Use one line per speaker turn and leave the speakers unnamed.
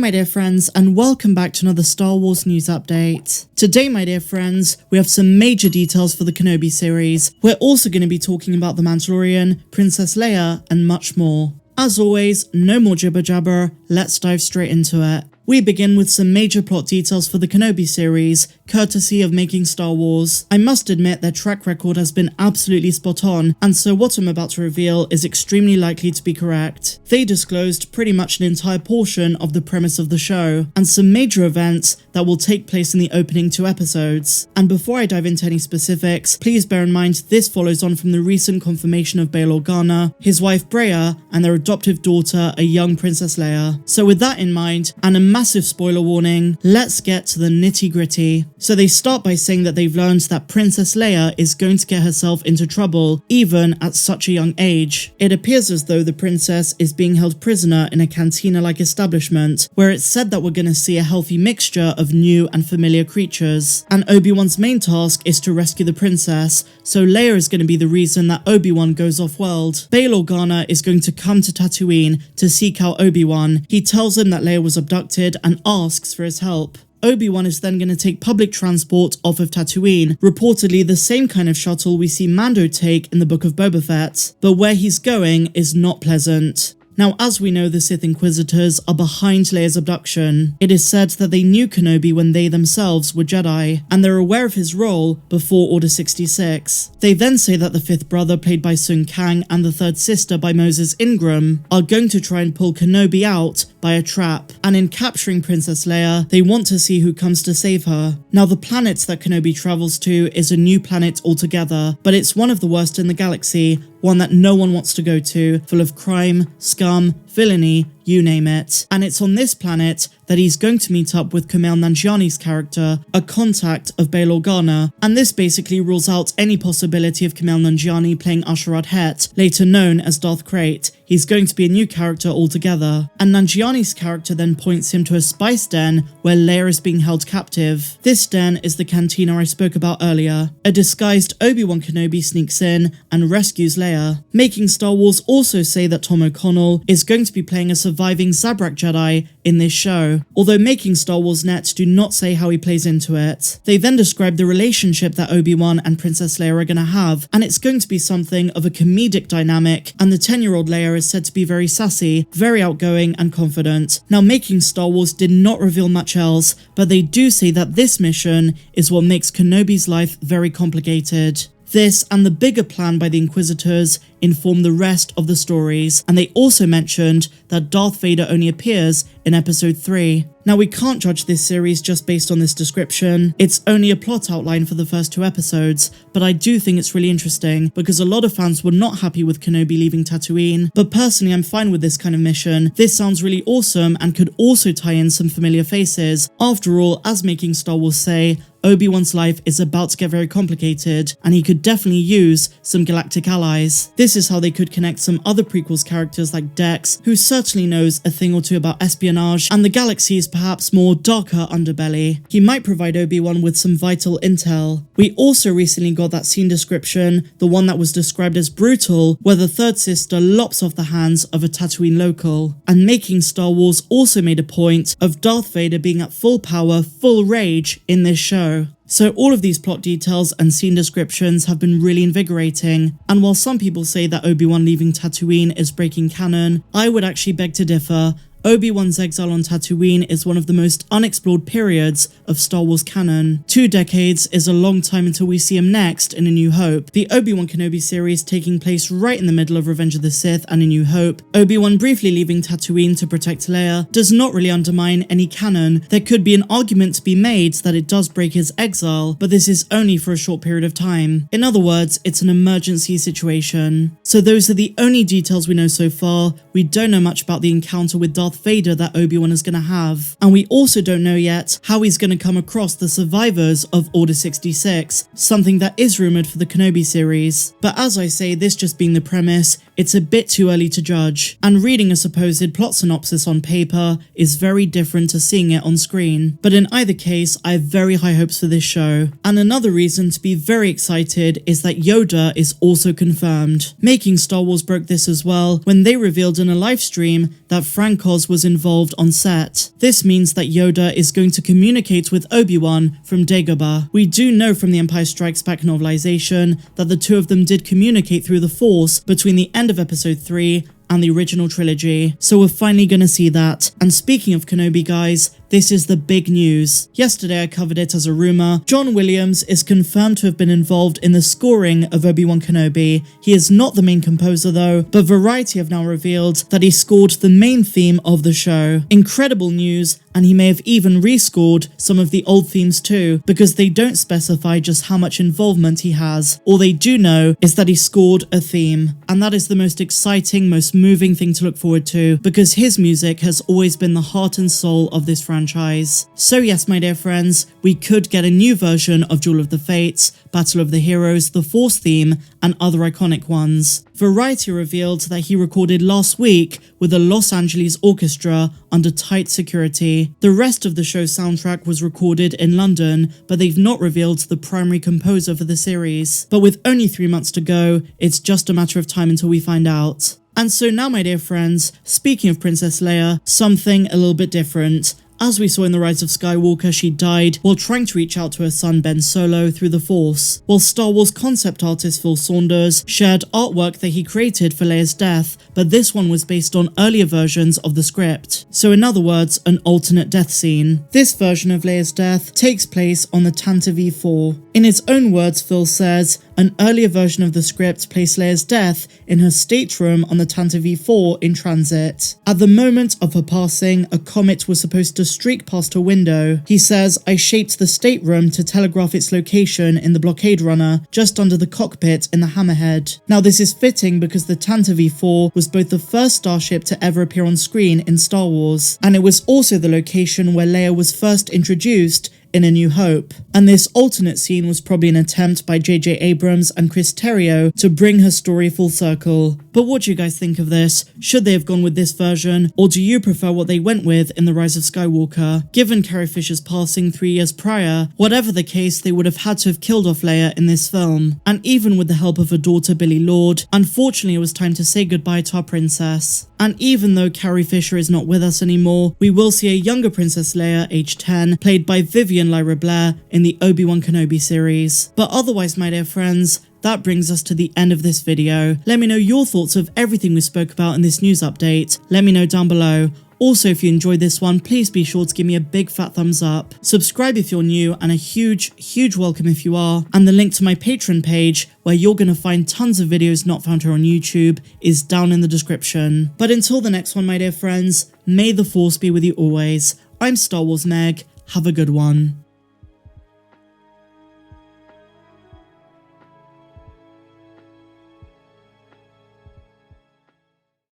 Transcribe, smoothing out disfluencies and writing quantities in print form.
my dear friends, and welcome back to another Star Wars news update. Today, my dear friends, we have some major details for the Kenobi series. We're also going to be talking about The Mandalorian, Princess Leia, and much more. As always, no more jibber jabber, let's dive straight into it. We begin with some major plot details for the Kenobi series, courtesy of Making Star Wars. I must admit their track record has been absolutely spot on, and so what I'm about to reveal is extremely likely to be correct. They disclosed pretty much an entire portion of the premise of the show, and some major events that will take place in the opening 2 episodes. And before I dive into any specifics, please bear in mind this follows on from the recent confirmation of Bail Organa, his wife Breya, and their adoptive daughter, a young Princess Leia. So with that in mind, and a massive spoiler warning, let's get to the nitty-gritty. So they start by saying that they've learned that Princess Leia is going to get herself into trouble, even at such a young age. It appears as though the princess is being held prisoner in a cantina-like establishment, where it's said that we're going to see a healthy mixture of new and familiar creatures. And Obi-Wan's main task is to rescue the princess, so Leia is going to be the reason that Obi-Wan goes off-world. Bail Organa is going to come to Tatooine to seek out Obi-Wan. He tells him that Leia was abducted and asks for his help. Obi-Wan is then going to take public transport off of Tatooine, reportedly the same kind of shuttle we see Mando take in the Book of Boba Fett, but where he's going is not pleasant. Now, as we know, the Sith Inquisitors are behind Leia's abduction. It is said that they knew Kenobi when they themselves were Jedi, and they're aware of his role before Order 66. They then say that the 5th brother, played by Sung Kang, and the 3rd sister by Moses Ingram, are going to try and pull Kenobi out by a trap, and in capturing Princess Leia, they want to see who comes to save her. Now, the planet that Kenobi travels to is a new planet altogether, but it's one of the worst in the galaxy, one that no one wants to go to, full of crime, scum, villainy, you name it. And it's on this planet that he's going to meet up with Kumail Nanjiani's character, a contact of Bail Organa, and this basically rules out any possibility of Kumail Nanjiani playing Ashrad Het, later known as Darth Krayt. He's going to be a new character altogether. And Nanjiani's character then points him to a spice den where Leia is being held captive. This den is the cantina I spoke about earlier. A disguised Obi-Wan Kenobi sneaks in and rescues Leia. Making Star Wars also say that Tom O'Connell is going to be playing a surviving Zabrak Jedi in this show, although Making Star Wars Net do not say how he plays into it. They then describe the relationship that Obi-Wan and Princess Leia are going to have, and it's going to be something of a comedic dynamic, and the 10-year-old Leia is said to be very sassy, very outgoing and confident. Now, Making Star Wars did not reveal much else, but they do say that this mission is what makes Kenobi's life very complicated. This and the bigger plan by the Inquisitors inform the rest of the stories, and they also mentioned that Darth Vader only appears in episode 3. Now, we can't judge this series just based on this description. It's only a plot outline for the first 2 episodes, but I do think it's really interesting because a lot of fans were not happy with Kenobi leaving Tatooine, but personally I'm fine with this kind of mission. This sounds really awesome and could also tie in some familiar faces. After all, as Making Star Wars say, Obi-Wan's life is about to get very complicated, and he could definitely use some galactic allies. This is how they could connect some other prequels characters like Dex, who certainly knows a thing or two about espionage and the galaxy's perhaps more darker underbelly. He might provide Obi-Wan with some vital intel. We also recently got that scene description, the one that was described as brutal, where the 3rd sister lops off the hands of a Tatooine local. And Making Star Wars also made a point of Darth Vader being at full power, full rage in this show. So all of these plot details and scene descriptions have been really invigorating, and while some people say that Obi-Wan leaving Tatooine is breaking canon, I would actually beg to differ. Obi-Wan's exile on Tatooine is one of the most unexplored periods of Star Wars canon. 2 decades is a long time until we see him next in A New Hope. The Obi-Wan Kenobi series taking place right in the middle of Revenge of the Sith and A New Hope. Obi-Wan briefly leaving Tatooine to protect Leia does not really undermine any canon. There could be an argument to be made that it does break his exile, but this is only for a short period of time. In other words, it's an emergency situation. So those are the only details we know so far. We don't know much about the encounter with Darth Vader that Obi-Wan is going to have, and we also don't know yet how he's going to come across the survivors of Order 66, something that is rumoured for the Kenobi series. But as I say, this just being the premise, it's a bit too early to judge, and reading a supposed plot synopsis on paper is very different to seeing it on screen. But in either case, I have very high hopes for this show. And another reason to be very excited is that Yoda is also confirmed. Making Star Wars broke this as well when they revealed in a live stream that Frank Oz Wars was involved on set. This means that Yoda is going to communicate with Obi-Wan from Dagobah. We do know from the Empire Strikes Back novelization that the two of them did communicate through the Force between the end of episode 3 and the original trilogy, so we're finally gonna see that. And speaking of Kenobi, guys, this is the big news. Yesterday I covered it as a rumor. John Williams is confirmed to have been involved in the scoring of Obi-Wan Kenobi. He is not the main composer though, but Variety have now revealed that he scored the main theme of the show. Incredible news, and he may have even rescored some of the old themes too, because they don't specify just how much involvement he has. All they do know is that he scored a theme, and that is the most exciting, most moving thing to look forward to, because his music has always been the heart and soul of this franchise. So yes, my dear friends, we could get a new version of Duel of the Fates, Battle of the Heroes, the Force theme, and other iconic ones. Variety revealed that he recorded last week with a Los Angeles orchestra under tight security. The rest of the show's soundtrack was recorded in London, but they've not revealed the primary composer for the series. But with only 3 months to go, it's just a matter of time until we find out. And so now, my dear friends, speaking of Princess Leia, something a little bit different. As we saw in The Rise of Skywalker, she died while trying to reach out to her son Ben Solo through the Force, while Star Wars concept artist Phil Saunders shared artwork that he created for Leia's death, but this one was based on earlier versions of the script. So in other words, an alternate death scene. This version of Leia's death takes place on the Tantive 4. In his own words, Phil says, an earlier version of the script placed Leia's death in her stateroom on the Tantive 4 in transit. At the moment of her passing, a comet was supposed to streak past her window. He says, I shaped the stateroom to telegraph its location in the blockade runner just under the cockpit in the Hammerhead. Now this is fitting because the Tantive 4 was both the first starship to ever appear on screen in Star Wars, and it was also the location where Leia was first introduced in A New Hope. And this alternate scene was probably an attempt by J.J. Abrams and Chris Terrio to bring her story full circle. But what do you guys think of this? Should they have gone with this version, or do you prefer what they went with in The Rise of Skywalker? Given Carrie Fisher's passing 3 years prior, whatever the case, they would have had to have killed off Leia in this film. And even with the help of her daughter Billie Lourd, unfortunately it was time to say goodbye to our princess. And even though Carrie Fisher is not with us anymore, we will see a younger Princess Leia, age 10, played by Vivian Lyra Blair in the Obi-Wan Kenobi series. But otherwise, my dear friends, that brings us to the end of this video. Let me know your thoughts of everything we spoke about in this news update. Let me know down below. Also, if you enjoyed this one, please be sure to give me a big fat thumbs up. Subscribe if you're new, and a huge welcome if you are. And the link to my Patreon page, where you're going to find tons of videos not found here on YouTube, is down in the description. But until the next one, my dear friends, may the Force be with you always. I'm Star Wars Meg. Have a good one.